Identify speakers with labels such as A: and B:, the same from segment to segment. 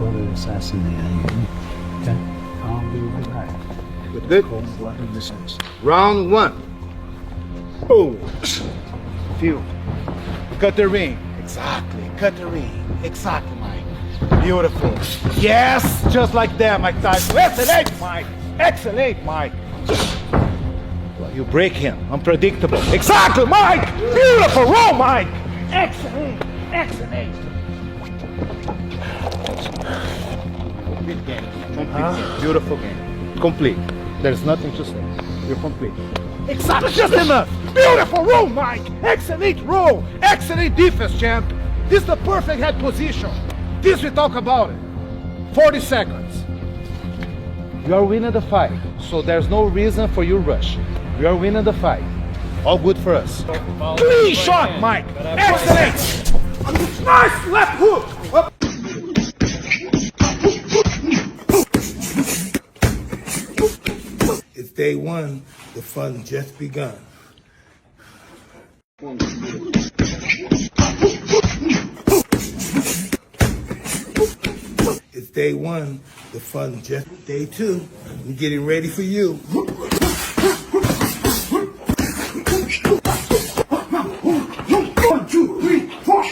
A: brother assassinated you. Okay? I'll be right back.
B: Good. Round one. Oh. Feel. Cut the ring. Exactly. Cut the ring. Exactly, Mike. Beautiful. Yes, just like that, Mike Tyson. Excellent, Mike. Excellent, Mike. You break him. Unpredictable. Exactly, Mike. Beautiful. Roll, Mike. Excellent. Excellent. Complete game. Complete game. Beautiful game. Complete. There's nothing to say. You're complete. Exactly. Just enough. Beautiful roll, Mike. Excellent roll. Excellent defense, champ. This is the perfect head position. This we talk about it. 40 seconds. You are winning the fight, so there's no reason for you to rush. We are winning the fight. All good for us. Clean shot, Mike. Excellent. Nice left hook. Up.
C: It's day one. The fun just begun. It's day one. The fun just day two. I'm getting ready for you. One, two, three, four.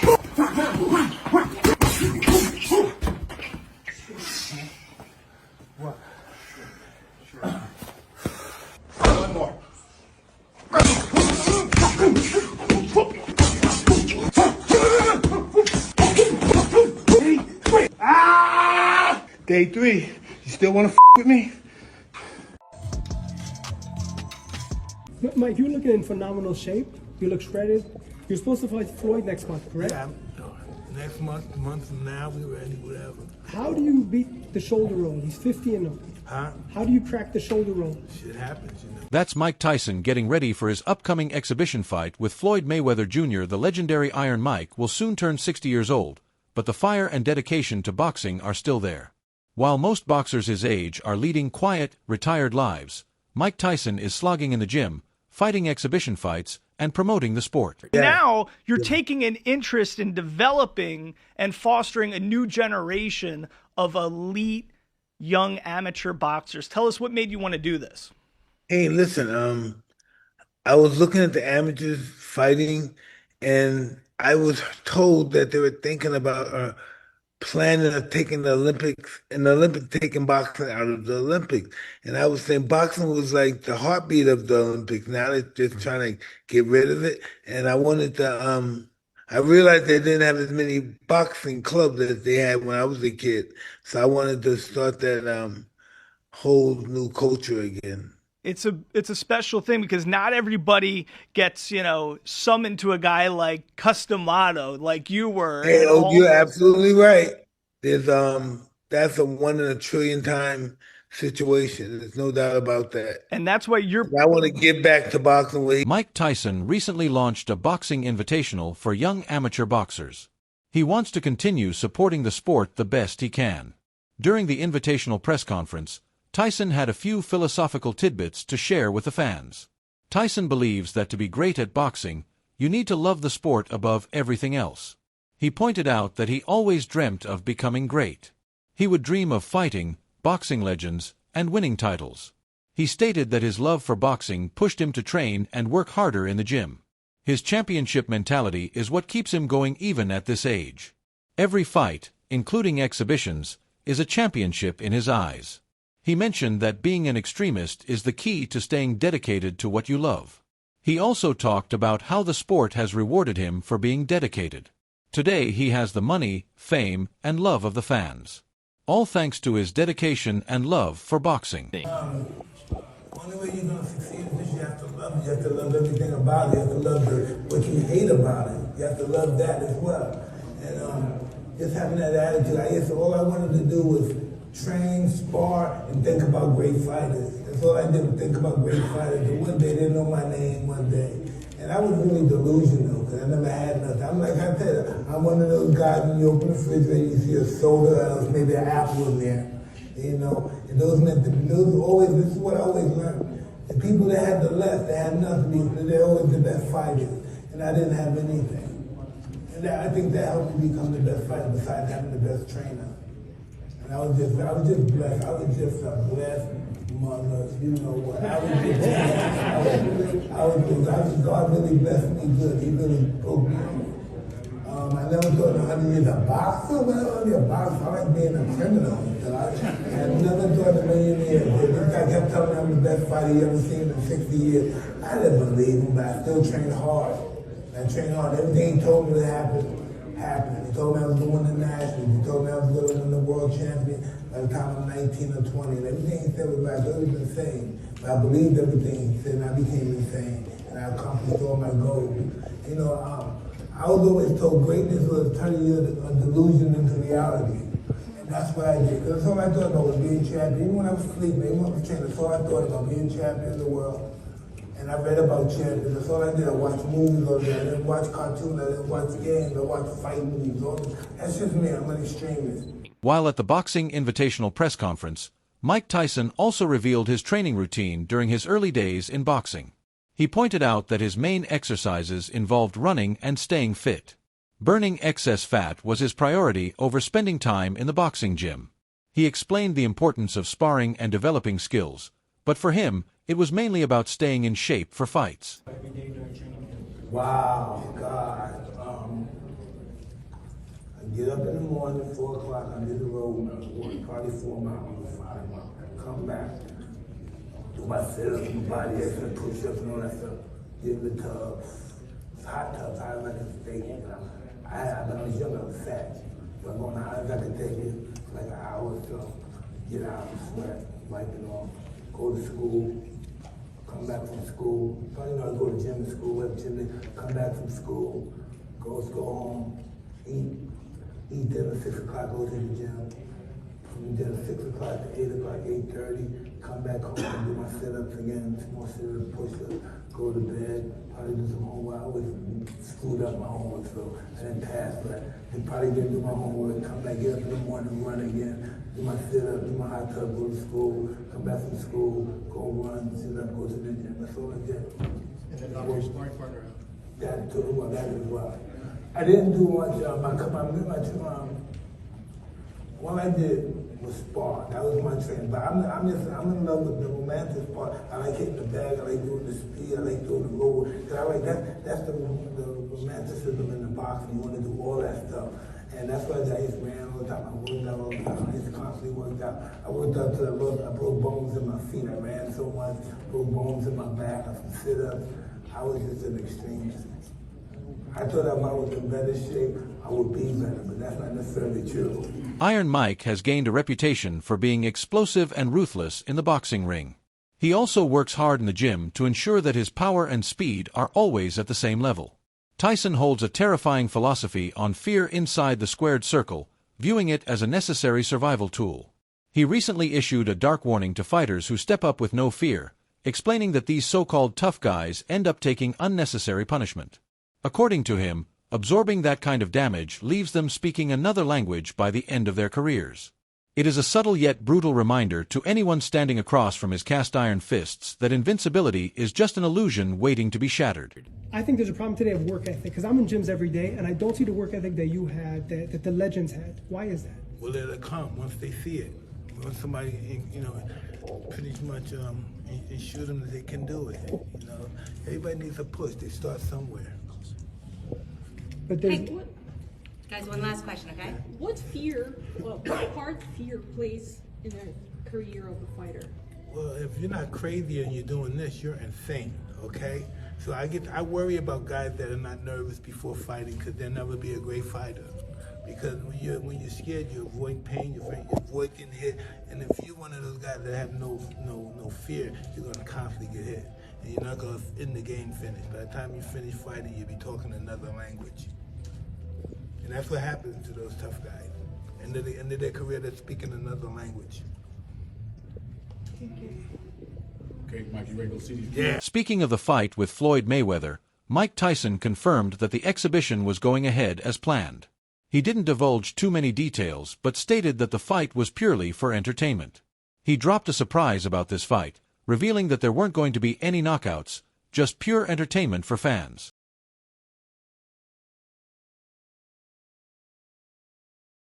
C: What? One more. Day three. You still want to with me?
D: Mike, you're looking in phenomenal shape. You look shredded. You're supposed to fight Floyd next month, correct?
C: Yeah. Next month, a month from now, we ready, whatever.
D: How do you beat the shoulder roll? He's 50 and 0.
C: Huh?
D: How do you crack the shoulder roll?
C: Shit happens, you know.
E: That's Mike Tyson getting ready for his upcoming exhibition fight with Floyd Mayweather Jr. The legendary Iron Mike will soon turn 60 years old, but the fire and dedication to boxing are still there. While most boxers his age are leading quiet, retired lives, Mike Tyson is slogging in the gym, fighting exhibition fights, and promoting the sport.
F: Yeah. Now you're taking an interest in developing and fostering a new generation of elite young amateur boxers. Tell us what made you want to do this.
C: Hey, listen, I was looking at the amateurs fighting, and I was told that they were thinking about planning of taking the Olympics, and the Olympics taking boxing out of the Olympics. And I was saying boxing was like the heartbeat of the Olympics. Now they're just trying to get rid of it. And I wanted to, I realized they didn't have as many boxing clubs as they had when I was a kid. So I wanted to start that whole new culture again.
F: It's a special thing because not everybody gets, summoned to a guy like Customato, like you were.
C: Hey, you're absolutely right. There's that's a 1 in a trillion time situation. There's no doubt about that.
F: And that's why
C: I want to get back to boxing.
E: Mike Tyson recently launched a boxing invitational for young amateur boxers. He wants to continue supporting the sport the best he can. During the invitational press conference, Tyson had a few philosophical tidbits to share with the fans. Tyson believes that to be great at boxing, you need to love the sport above everything else. He pointed out that he always dreamt of becoming great. He would dream of fighting boxing legends and winning titles. He stated that his love for boxing pushed him to train and work harder in the gym. His championship mentality is what keeps him going even at this age. Every fight, including exhibitions, is a championship in his eyes. He mentioned that being an extremist is the key to staying dedicated to what you love. He also talked about how the sport has rewarded him for being dedicated. Today he has the money, fame, and love of the fans. All thanks to his dedication and love for boxing.
C: Only way you're going to succeed is you have to love it. You have to love everything about it. You have to love what you hate about it. You have to love that as well. And just having that attitude, all I wanted to do was train, spar, and think about great fighters. That's all I did, was think about great fighters. And one day, they know my name one day. And I was really delusional, because I never had nothing. I'm like I said, I'm one of those guys when you open the refrigerator, you see a soda, maybe an apple in there. And those always, this is what I always learned. The people that had the less, they had nothing, they're always the best fighters. And I didn't have anything. And I think that helped me become the best fighter, besides having the best trainer. And I was just blessed. I was just a blessed mother. You know what? God really blessed me good. He really broke me. I never thought in 100 years a boxer. Well, only a boxer. I like being a criminal. I never thought a million years. This guy kept telling me I'm the best fighter you ever seen in 60 years. I didn't believe him, but I still trained hard. I trained hard. Everything he told me to happen. He told me I was going to win the Nationals. He told me I was going to win the World Champion by the time I'm 19 or 20. And everything he said was right. It was insane. But I believed everything he said, and I became insane. And I accomplished all my goals. You know, I was always told greatness was turning your delusion into reality. And that's what I did. Because that's all I thought about was being champion. Even when I was sleeping, even when I was training, that's all I thought about, being champion of the world. And I read about champions. That's all I did. I watched movies all day. I didn't watch cartoons. I didn't watch games. I watched fight movies. That's just me. I'm an extremist.
E: While at the Boxing Invitational press conference, Mike Tyson also revealed his training routine during his early days in boxing. He pointed out that his main exercises involved running and staying fit. Burning excess fat was his priority over spending time in the boxing gym. He explained the importance of sparring and developing skills, but for him, it was mainly about staying in shape for fights.
C: Wow, God. I get up in the morning, 4 o'clock, I do the road, probably 4 miles, 5 miles. Come back, do my sit-ups, my body exercise, push-ups and all that stuff. Get in the tub. It's hot tubs, I like a steak. When I was young, I was fat. So I go in the house, I could take it like an hour or so. Get out, sweat, wipe it off, go to school. Come back from school. Probably not go to the gym in school, come back from school, go home, eat dinner 6 o'clock, go to the gym. From dinner 6 o'clock to 8 o'clock, 8:30, come back home and do my sit-ups again, some more sit-ups, push-ups, go to bed, probably do some homework. I always screwed up my homework, so I didn't pass, but I probably didn't do my homework, come back, get up in the morning, run again, do my sit-up, do my hot tub, go to school, come back from school, go run, sit up, go to the gym. That's all I did.
A: And then knock your sparring partner out.
C: That too, well, that as well. I didn't do much. All I did was spar. That was my training. But I'm in love with the romantic part. I like hitting the bag. I like doing the speed. I like doing the roll. Cause I like that's the romanticism in the boxing. You want to do all that stuff. And that's why I just ran all the time. I worked out all the time. I just constantly worked out. I worked out till I broke bones in my feet. I ran so much, broke bones in my back. I could sit up. I was just an extremist. I thought if I was in better shape, I would be better, but that's not necessarily true.
E: Iron Mike has gained a reputation for being explosive and ruthless in the boxing ring. He also works hard in the gym to ensure that his power and speed are always at the same level. Tyson holds a terrifying philosophy on fear inside the squared circle, viewing it as a necessary survival tool. He recently issued a dark warning to fighters who step up with no fear, explaining that these so-called tough guys end up taking unnecessary punishment. According to him, absorbing that kind of damage leaves them speaking another language by the end of their careers. It is a subtle yet brutal reminder to anyone standing across from his cast-iron fists that invincibility is just an illusion waiting to be shattered.
D: I think there's a problem today of work ethic, because I'm in gyms every day, and I don't see the work ethic that you had, that the legends had. Why is that?
C: Well, it'll come once they see it. When somebody, pretty much ensure them that they can do it. Everybody needs a push. They start somewhere.
D: But there's...
G: Hey, guys, one last question, okay?
H: What part fear plays in a career of a fighter?
C: Well, if you're not crazy and you're doing this, you're insane, okay? So I worry about guys that are not nervous before fighting because they'll never be a great fighter. Because when you're scared, you avoid pain, you avoid getting hit, and if you're one of those guys that have no fear, you're gonna constantly get hit, and you're not gonna end the game finish. By the time you finish fighting, you'll be talking another language, and that's what happens to those tough guys. And at the end of their career, they're speaking another language.
A: Okay, Mike, you ready to go see these?
C: Yeah.
E: Speaking of the fight with Floyd Mayweather, Mike Tyson confirmed that the exhibition was going ahead as planned. He didn't divulge too many details, but stated that the fight was purely for entertainment. He dropped a surprise about this fight, revealing that there weren't going to be any knockouts, just pure entertainment for fans.